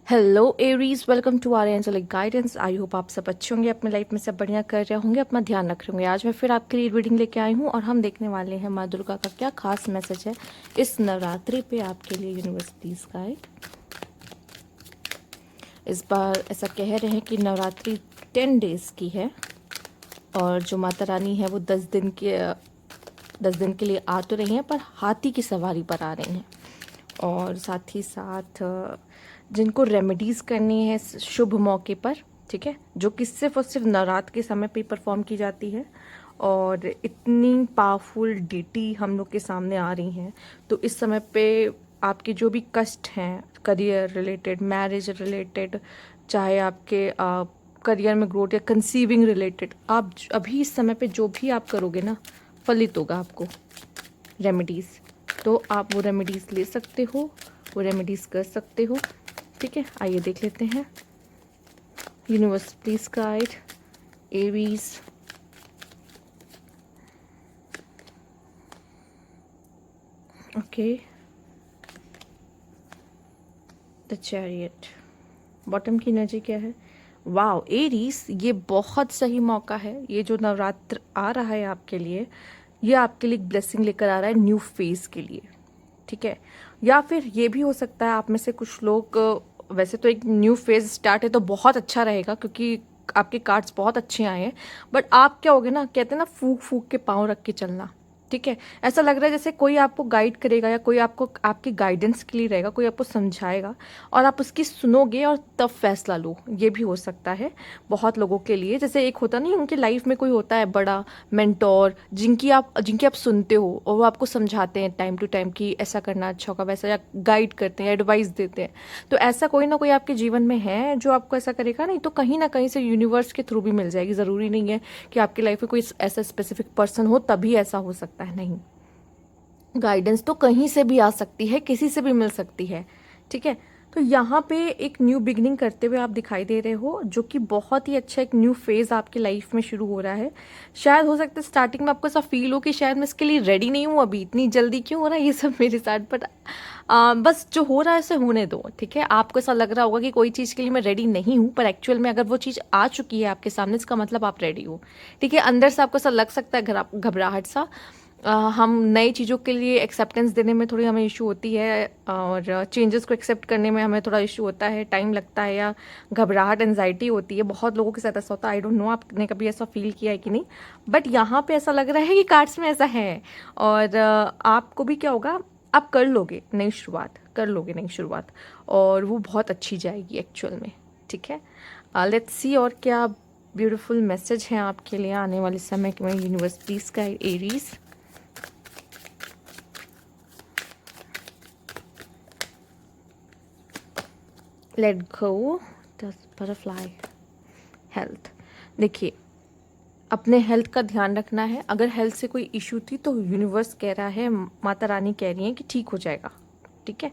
Hello Aries, welcome to our angelic guidance. I hope आप सब अच्छे होंगे, अपने लाइफ में सब बढ़िया कर रहे होंगे, अपना ध्यान रख रहे होंगे। आज मैं फिर आपके लिए रीडिंग लेके आई हूँ और हम देखने वाले हैं माँ दुर्गा का क्या खास मैसेज है इस नवरात्रि पे आपके लिए यूनिवर्सिटीज गाइड। इस बार ऐसा कह रहे हैं कि नवरात्रि 10 डेज की है और जो माता रानी है वो 10 दिन के लिए आ तो रही हैं पर हाथी की सवारी पर आ रही हैं। और साथ ही साथ जिनको रेमेडीज़ करनी है शुभ मौके पर, ठीक है, जो कि सिर्फ और सिर्फ नवरात्र के समय पे परफॉर्म की जाती है और इतनी पावरफुल डीटी हम लोग के सामने आ रही हैं, तो इस समय पे आपके जो भी कष्ट हैं करियर रिलेटेड, मैरिज रिलेटेड, चाहे आपके करियर में ग्रोथ या कंसीविंग रिलेटेड, आप अभी इस समय पे जो भी आप करोगे ना फलित होगा आपको रेमेडीज़। तो आप वो रेमेडीज़ ले सकते हो, वो रेमेडीज़ कर सकते हो, ठीक है। आइए देख लेते हैं universe please guide Aries. Okay, the chariot, bottom की एनर्जी क्या है? वाओ एरीज, ये बहुत सही मौका है। ये जो नवरात्र आ रहा है आपके लिए, ये आपके लिए एक ब्लेसिंग लेकर आ रहा है न्यू फेज के लिए, ठीक है। या फिर ये भी हो सकता है आप में से कुछ लोग वैसे तो एक न्यू फेज स्टार्ट है तो बहुत अच्छा रहेगा क्योंकि आपके कार्ड्स बहुत अच्छे आए हैं, बट आप क्या होगे ना, कहते हैं ना फूक फूक के पाँव रख के चलना, ठीक है। ऐसा लग रहा है जैसे कोई आपको गाइड करेगा या कोई आपको आपकी गाइडेंस के लिए रहेगा, कोई आपको समझाएगा और आप उसकी सुनोगे और तब फैसला लो। ये भी हो सकता है बहुत लोगों के लिए। जैसे एक होता नहीं, उनकी लाइफ में कोई होता है बड़ा मेंटोर जिनकी आप सुनते हो और वो आपको समझाते हैं टाइम टू टाइम कि ऐसा करना अच्छा होगा वैसा, या गाइड करते हैं, एडवाइस देते हैं। तो ऐसा कोई ना कोई आपके जीवन में है जो आपको ऐसा करेगा। नहीं तो कहीं ना कहीं से यूनिवर्स के थ्रू भी मिल जाएगी। ज़रूरी नहीं है कि आपकी लाइफ में कोई ऐसा स्पेसिफिक पर्सन हो तभी ऐसा हो सकता है, नहीं। गाइडेंस तो कहीं से भी आ सकती है, किसी से भी मिल सकती है, ठीक है। तो यहाँ पे एक न्यू बिगनिंग करते हुए आप दिखाई दे रहे हो, जो कि बहुत ही अच्छा एक न्यू फेज आपकी लाइफ में शुरू हो रहा है। शायद हो सकता है स्टार्टिंग में आपको ऐसा फील हो कि शायद मैं इसके लिए रेडी नहीं हूँ, अभी इतनी जल्दी क्यों हो रहा है ये सब मेरे साथ, बट बस जो हो रहा है उसे होने दो, ठीक है। आपको ऐसा लग रहा होगा कि कोई चीज़ के लिए मैं रेडी नहीं हूँ, पर एक्चुअल में अगर वो चीज़ आ चुकी है आपके सामने, इसका मतलब आप रेडी हो, ठीक है। अंदर से आपको ऐसा लग सकता है घबराहट सा। हम नई चीज़ों के लिए एक्सेप्टेंस देने में थोड़ी हमें इशू होती है और चेंजेस को एक्सेप्ट करने में हमें थोड़ा इशू होता है, टाइम लगता है, या घबराहट एंजाइटी होती है। बहुत लोगों के साथ ऐसा होता है। आई डोंट नो आपने कभी ऐसा फील किया है कि नहीं, बट यहाँ पे ऐसा लग रहा है कि कार्ड्स में ऐसा है। और आपको भी क्या होगा, आप कर लोगे नई शुरुआत, कर लोगे नई शुरुआत और वो बहुत अच्छी जाएगी एक्चुअल में, ठीक है। लेट्स सी और क्या ब्यूटीफुल मैसेज हैं आपके लिए आने वाले समय में यूनिवर्सिटीज़ का Aries. Let go the butterfly. Health, देखिए अपने हेल्थ का ध्यान रखना है। अगर हेल्थ से कोई इशू थी तो यूनिवर्स कह रहा है, माता रानी कह रही है कि ठीक हो जाएगा, ठीक है।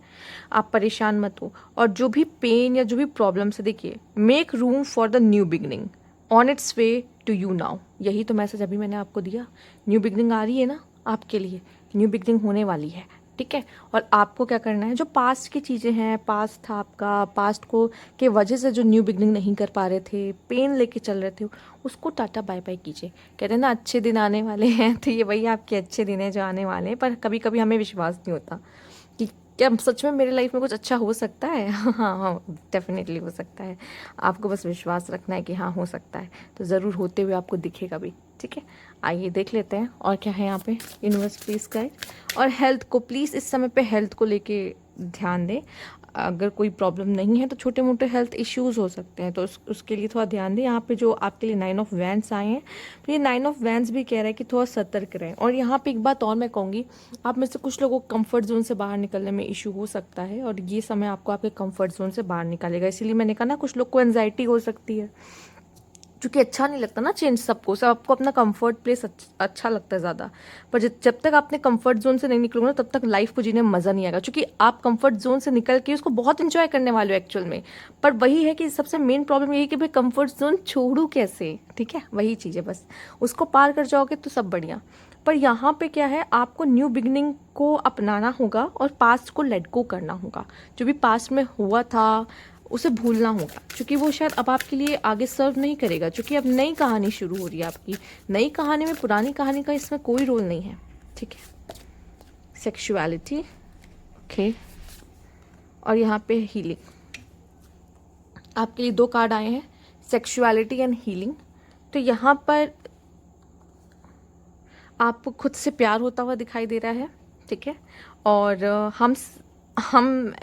आप परेशान मत हो। और जो भी पेन या जो भी प्रॉब्लम्स है, देखिए make room for the new beginning on its way to you now. यही तो मैसेज अभी मैंने आपको दिया। न्यू बिगनिंग आ रही है ना आपके लिए, न्यू बिगनिंग होने वाली है, ठीक है। और आपको क्या करना है, जो पास्ट की चीज़ें हैं, पास्ट था आपका, पास्ट को के वजह से जो न्यू बिगनिंग नहीं कर पा रहे थे, पेन लेके चल रहे थे, उसको टाटा बाय बाय कीजिए। कहते हैं ना अच्छे दिन आने वाले हैं, तो ये वही आपके अच्छे दिन हैं जो आने वाले हैं। पर कभी कभी हमें विश्वास नहीं होता कि क्या सच में मेरे लाइफ में कुछ अच्छा हो सकता है। हाँ हाँ, डेफिनेटली हो सकता है। आपको बस विश्वास रखना है कि हाँ हो सकता है, तो ज़रूर होते हुए आपको दिखेगा भी, ठीक है। आइए देख लेते हैं और क्या है यहाँ पे यूनिवर्स प्लीज गाइड। और हेल्थ को प्लीज़ इस समय पे हेल्थ को लेके ध्यान दें। अगर कोई प्रॉब्लम नहीं है तो छोटे मोटे हेल्थ इश्यूज हो सकते हैं, तो उसके लिए थोड़ा ध्यान दें। यहाँ पे जो आपके लिए 9 ऑफ वैंड्स आए हैं, तो ये 9 ऑफ वैंड्स भी कह रहा है कि थोड़ा सतर्क रहें। और यहाँ पे एक बात और मैं कहूँगी, आप में से कुछ लोगों को कंफर्ट जोन से बाहर निकलने में इशू हो सकता है और ये समय आपको आपके कंफर्ट जोन से बाहर निकालेगा। इसीलिए मैंने कहा ना, कुछ लोग को एंजाइटी हो सकती है, क्योंकि अच्छा नहीं लगता ना चेंज। सबको अपना कंफर्ट प्लेस अच्छा लगता है ज़्यादा। पर जब तक आपने कंफर्ट जोन से नहीं निकलोगे ना, तब तक लाइफ को जीने में मज़ा नहीं आएगा, क्योंकि आप कंफर्ट जोन से निकल के उसको बहुत इंजॉय करने वाले हो एक्चुअल में। पर वही है कि सबसे मेन प्रॉब्लम यही है कि भाई कंफर्ट जोन छोड़ू कैसे, ठीक है। वही चीज़ है बस, उसको पार कर जाओगे तो सब बढ़िया। पर यहाँ पे क्या है, आपको न्यू बिगनिंग को अपनाना होगा और पास्ट को लेट गो करना होगा। जो भी पास्ट में हुआ था उसे भूलना होगा, क्योंकि वो शायद अब आपके लिए आगे सर्व नहीं करेगा, क्योंकि अब नई कहानी शुरू हो रही है आपकी। नई कहानी में पुरानी कहानी का इसमें कोई रोल नहीं है, ठीक है। सेक्सुअलिटी, ओके, और यहाँ पे हीलिंग। आपके लिए 2 कार्ड आए हैं, सेक्सुअलिटी एंड हीलिंग। तो यहाँ पर आपको खुद से प्यार होता हुआ दिखाई दे रहा है, ठीक है। और हम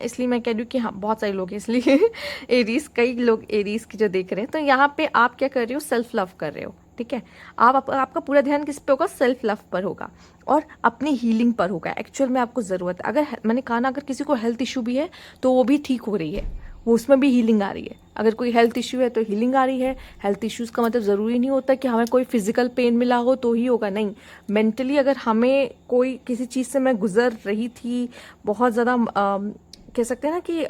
इसलिए मैं कह रही हूँ कि हाँ, बहुत सारे लोग हैं इसलिए एरीज, कई लोग एरीज की जो देख रहे हैं। तो यहाँ पे आप क्या कर रहे हो, सेल्फ लव कर रहे हो, ठीक है। आपका पूरा ध्यान किस पे होगा, सेल्फ लव पर होगा और अपनी हीलिंग पर होगा। एक्चुअल में आपको ज़रूरत है, अगर मैंने कहा ना, अगर किसी को हेल्थ इशू भी है तो वो भी ठीक हो रही है, वो उसमें भी हीलिंग आ रही है। अगर कोई हेल्थ इशू है तो हीलिंग आ रही है। हेल्थ इश्यूज़ का मतलब ज़रूरी नहीं होता कि हमें कोई फिजिकल पेन मिला हो तो ही होगा, नहीं। मेंटली अगर हमें कोई किसी चीज़ से मैं गुजर रही थी, बहुत ज़्यादा कह सकते हैं ना कि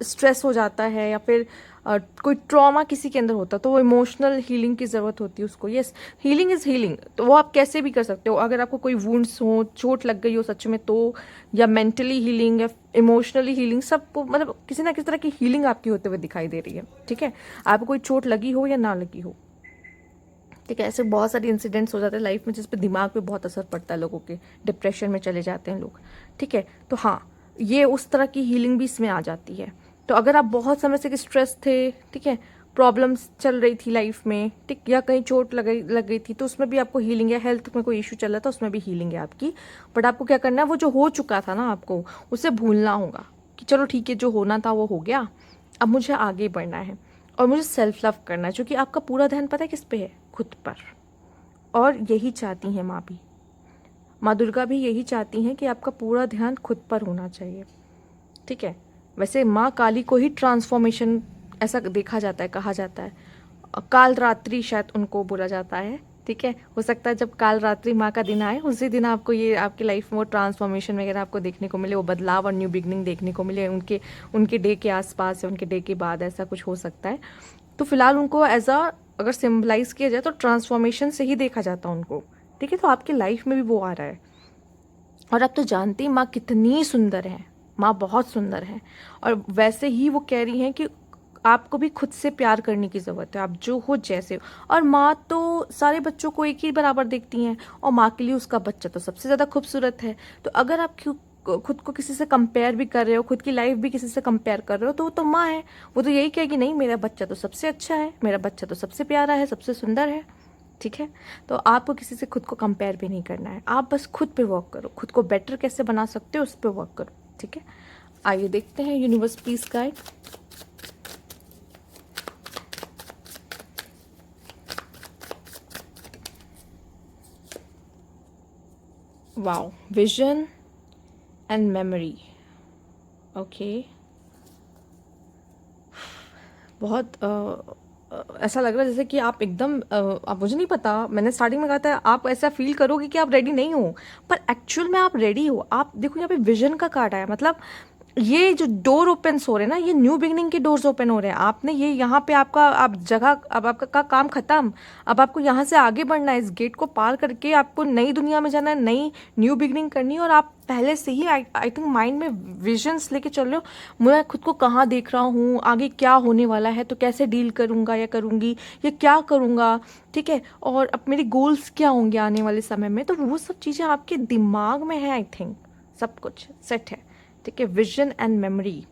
स्ट्रेस हो जाता है, या फिर कोई ट्रॉमा किसी के अंदर होता है, तो वो इमोशनल हीलिंग की ज़रूरत होती है उसको। Yes, healing is healing. तो वो आप कैसे भी कर सकते हो, अगर आपको कोई वुंड्स हो, चोट लग गई हो सच में तो, या मेंटली हीलिंग या इमोशनली हीलिंग, सब मतलब किसी ना किसी तरह की हीलिंग आपकी होते हुए दिखाई दे रही है, ठीक है। आपको कोई चोट लगी हो या ना लगी हो, ठीक है। ऐसे बहुत सारे इंसिडेंट्स हो जाते हैं लाइफ में जिस पे दिमाग पे बहुत असर पड़ता है, लोगों के डिप्रेशन में चले जाते हैं लोग, ठीक है। तो हाँ, ये उस तरह की हीलिंग भी इसमें आ जाती है। तो अगर आप बहुत समय से स्ट्रेस थे, ठीक है, प्रॉब्लम्स चल रही थी लाइफ में, ठीक, या कहीं चोट लग गई थी, तो उसमें भी आपको हीलिंग है। हेल्थ में कोई इशू चल रहा था, उसमें भी हीलिंग है आपकी। बट आपको क्या करना है, वो जो हो चुका था ना, आपको उसे भूलना होगा कि चलो ठीक है, जो होना था वो हो गया, अब मुझे आगे बढ़ना है और मुझे सेल्फ लव करना है। क्योंकि आपका पूरा ध्यान पता है किस पे है, खुद पर। और यही चाहती हैं माँ भी, माँ दुर्गा भी यही चाहती हैं कि आपका पूरा ध्यान खुद पर होना चाहिए, ठीक है। वैसे माँ काली को ही ट्रांसफॉर्मेशन ऐसा देखा जाता है, कहा जाता है। काल रात्रि शायद उनको बोला जाता है, ठीक है। हो सकता है जब काल रात्रि माँ का दिन आए, उसी दिन आपको ये आपकी लाइफ में वो ट्रांसफॉर्मेशन वगैरह आपको देखने को मिले, वो बदलाव और न्यू बिगनिंग देखने को मिले उनके डे के आसपास या उनके डे के बाद, ऐसा कुछ हो सकता है। तो फिलहाल उनको एज अ, अगर सिम्बलाइज किया जाए तो ट्रांसफॉर्मेशन से ही देखा जाता है उनको, ठीक है। तो आपकी लाइफ में भी वो आ रहा है। और आप तो जानती हैं माँ कितनी सुंदर है, माँ बहुत सुंदर है। और वैसे ही वो कह रही हैं कि आपको भी खुद से प्यार करने की ज़रूरत है, आप जो हो जैसे हो। और माँ तो सारे बच्चों को एक ही बराबर देखती हैं, और माँ के लिए उसका बच्चा तो सबसे ज़्यादा खूबसूरत है। तो अगर आप खुद को किसी से कंपेयर भी कर रहे हो, खुद की लाइफ भी किसी से कंपेयर कर रहे हो, तो वो तो माँ है, वो तो यही कहेगी नहीं, मेरा बच्चा तो सबसे अच्छा है, मेरा बच्चा तो सबसे प्यारा है, सबसे सुंदर है, ठीक है। तो आपको किसी से खुद को कंपेयर भी नहीं करना है, आप बस खुद पे वर्क करो, खुद को बेटर कैसे बना सकते हो उस पर वर्क करो, ठीक है। आइए देखते हैं universe please guide. Wow, vision and memory, okay. बहुत ऐसा लग रहा है जैसे कि आप एकदम आप, मुझे नहीं पता, मैंने स्टार्टिंग में कहा था आप ऐसा फील करोगे कि आप रेडी नहीं हो, पर एक्चुअल में आप रेडी हो। आप देखो यहाँ पे विजन का कार्ड आया, मतलब ये जो डोर ओपन हो रहे हैं ना, ये न्यू बिगनिंग के डोर्स ओपन हो रहे हैं। आपने ये यहाँ पे आपका आप जगह, अब आपका का काम खत्म, अब आपको यहाँ से आगे बढ़ना है, इस गेट को पार करके आपको नई दुनिया में जाना है, नई न्यू बिगनिंग करनी है। और आप पहले से ही आई थिंक माइंड में विजन्स लेके चल रहे हो, मैं खुद को कहाँ देख रहा हूँ, आगे क्या होने वाला है, तो कैसे डील करूँगा या करूँगी, या क्या करूँगा, ठीक है। और अब मेरे गोल्स क्या होंगे आने वाले समय में, तो वो सब चीज़ें आपके दिमाग में है। आई थिंक सब कुछ सेट है, ठीक है। विजन एंड मेमोरी,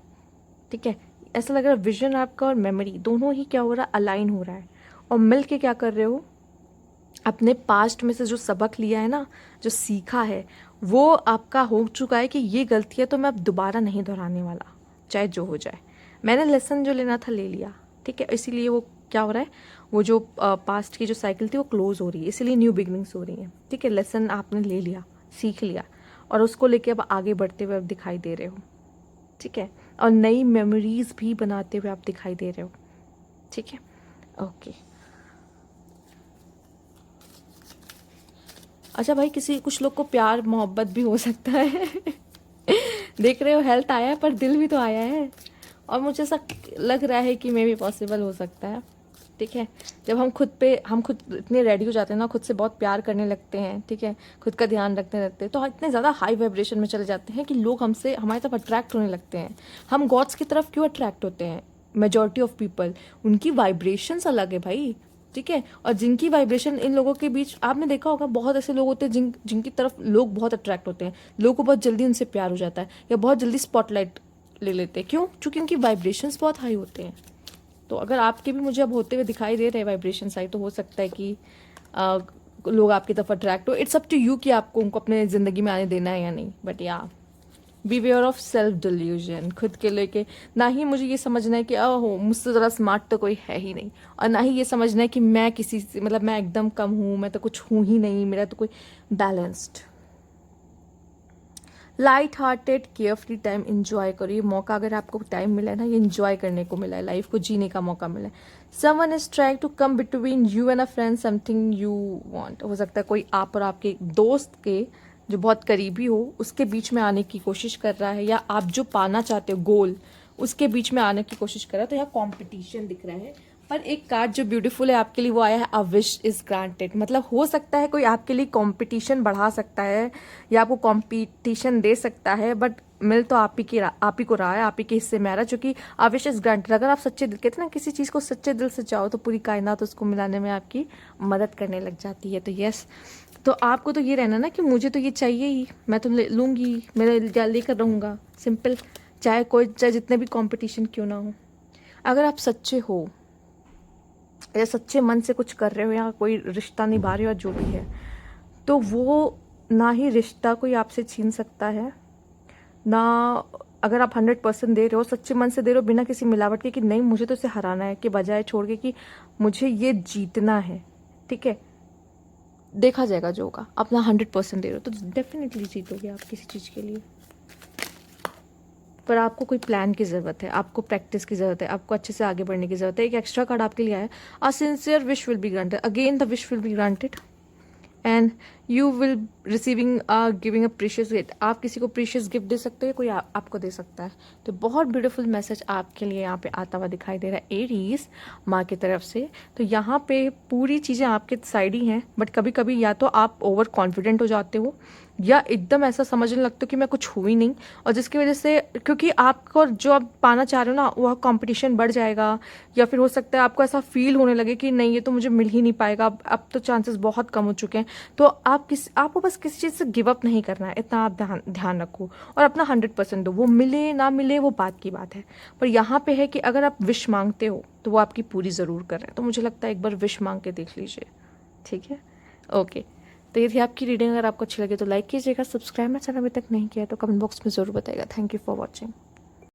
ठीक है। ऐसा लग रहा है विजन आपका और मेमोरी दोनों ही क्या हो रहा है, अलाइन हो रहा है। और मिल के क्या कर रहे हो, अपने पास्ट में से जो सबक लिया है ना, जो सीखा है, वो आपका हो चुका है कि ये गलती है तो मैं अब दोबारा नहीं दोहराने वाला, चाहे जो हो जाए। मैंने लेसन जो लेना था ले लिया, ठीक है। इसीलिए वो क्या हो रहा है, वो जो पास्ट की जो साइकिल थी वो क्लोज हो रही है, इसीलिए न्यू बिगनिंग्स हो रही हैं, ठीक है। लेसन आपने ले लिया, सीख लिया, और उसको लेके अब आगे बढ़ते हुए आप दिखाई दे रहे हो, ठीक है। और नई मेमोरीज भी बनाते हुए आप दिखाई दे रहे हो, ठीक है, ओके। अच्छा भाई, कुछ लोग को प्यार मोहब्बत भी हो सकता है देख रहे हो, हेल्थ आया है पर दिल भी तो आया है, और मुझे ऐसा लग रहा है कि मे भी पॉसिबल हो सकता है, ठीक है। जब हम खुद इतने रेडी हो जाते हैं ना, खुद से बहुत प्यार करने लगते हैं, ठीक है, खुद का ध्यान रखने लगते हैं, तो इतने ज़्यादा हाई वाइब्रेशन में चले जाते हैं कि लोग हमसे हमारी तरफ अट्रैक्ट होने लगते हैं। हम गॉड्स की तरफ क्यों अट्रैक्ट होते हैं? मेजॉरिटी ऑफ पीपल, उनकी वाइब्रेशंस अलग है भाई, ठीक है। और जिनकी वाइब्रेशन, इन लोगों के बीच आपने देखा होगा बहुत ऐसे लोग होते हैं जिनकी तरफ लोग बहुत अट्रैक्ट होते हैं, लोगों को बहुत जल्दी उनसे प्यार हो जाता है या बहुत जल्दी स्पॉटलाइट ले लेते हैं। क्यों? क्योंकि उनकी वाइब्रेशंस बहुत हाई होते हैं। तो अगर आपके भी मुझे अब होते हुए दिखाई दे रहे हैं वाइब्रेशन हाई, तो हो सकता है कि लोग आपकी तरफ अट्रैक्ट हो। इट्स अप टू यू कि आपको उनको अपने ज़िंदगी में आने देना है या नहीं। बट या बीवेयर ऑफ सेल्फ डिल्यूजन, खुद के लेके ना ही मुझे ये समझना है कि हो मुझसे ज़रा स्मार्ट तो कोई है ही नहीं, और ना ही ये समझना है कि मैं किसी से मतलब मैं एकदम कम हूँ, मैं तो कुछ हूँ ही नहीं, मेरा तो कोई balanced. Light hearted care free time enjoy करो। ये मौका अगर आपको टाइम मिला है ना, ये इंजॉय करने को मिला है, लाइफ को जीने का मौका मिला है। Someone is trying to come between you and a friend something you want. हो सकता है कोई आप और आपके दोस्त के जो बहुत करीबी हो उसके बीच में आने की कोशिश कर रहा है, या आप जो पाना चाहते हो गोल उसके बीच में आने की कोशिश कर रहा है। तो यहाँ कॉम्पिटिशन दिख रहा है। पर एक कार्ड जो ब्यूटीफुल है आपके लिए वो आया है, अ विश इज ग्रांटेड। मतलब हो सकता है कोई आपके लिए कंपटीशन बढ़ा सकता है या आपको कंपटीशन दे सकता है, बट मिल तो आप ही को रहा है, आप ही के हिस्से में आ रहा है, जो कि अ विश इज ग्रांटेड। अगर आप सच्चे दिल, कहते हैं ना किसी चीज़ को सच्चे दिल से चाहो तो पूरी कायनात उसको मिलाने में आपकी मदद करने लग जाती है। तो यस, तो आपको तो ये रहना ना कि मुझे तो ये चाहिए ही, मैं तो लूँगी, मैं लेकर रहूँगा, सिंपल। चाहे जितने भी कंपटीशन क्यों ना हो, अगर आप सच्चे हो या सच्चे मन से कुछ कर रहे हो या कोई रिश्ता निभा रहे हो जो भी है, तो वो ना ही रिश्ता कोई आपसे छीन सकता है ना। अगर आप 100% दे रहे हो, सच्चे मन से दे रहे हो, बिना किसी मिलावट के कि नहीं मुझे तो इसे हराना है, के बजाय छोड़ के कि मुझे ये जीतना है, ठीक है, देखा जाएगा जो होगा। अपना 100% दे रहे हो तो डेफिनेटली जीतोगे आप किसी चीज़ के लिए। पर आपको कोई प्लान की ज़रूरत है, आपको प्रैक्टिस की ज़रूरत है, आपको अच्छे से आगे बढ़ने की ज़रूरत है। एक एक्स्ट्रा कार्ड आपके लिए आया है, अ sincere wish will be granted. Again the wish will be granted and you will receiving giving a precious gift. आप किसी को प्रीशियस गिफ्ट दे सकते हो, कोई आपको दे सकता है। तो बहुत ब्यूटीफुल मैसेज आपके लिए यहाँ पे आता हुआ दिखाई दे रहा है एरीज माँ की तरफ से। तो यहाँ पे पूरी चीज़ें आपके साइड ही हैं, बट कभी कभी या तो आप ओवर कॉन्फिडेंट हो जाते हो या एकदम ऐसा समझने लगते हो कि मैं कुछ हुई नहीं, और जिसकी वजह से, क्योंकि आपको जो आप पाना चाह रहे हो ना वह कंपटीशन बढ़ जाएगा, या फिर हो सकता है आपको ऐसा फील होने लगे कि नहीं ये तो मुझे मिल ही नहीं पाएगा, अब तो चांसेस बहुत कम हो चुके हैं। तो आपको बस किसी चीज़ से गिव अप नहीं करना है, इतना आप ध्यान रखो और अपना 100% दो। वो मिले ना मिले वो बात की बात है, पर यहाँ पे है कि अगर आप विश मांगते हो तो वो आपकी पूरी ज़रूर कर रहे हैं। तो मुझे लगता है एक बार विश मांग के देख लीजिए, ठीक है। ओके, तो ये थी आपकी रीडिंग। अगर आपको अच्छी लगे तो लाइक कीजिएगा, सब्सक्राइब मेरा चैनल अभी तक नहीं किया तो कमेंट बॉक्स में ज़रूर बताइएगा। Thank you for watching.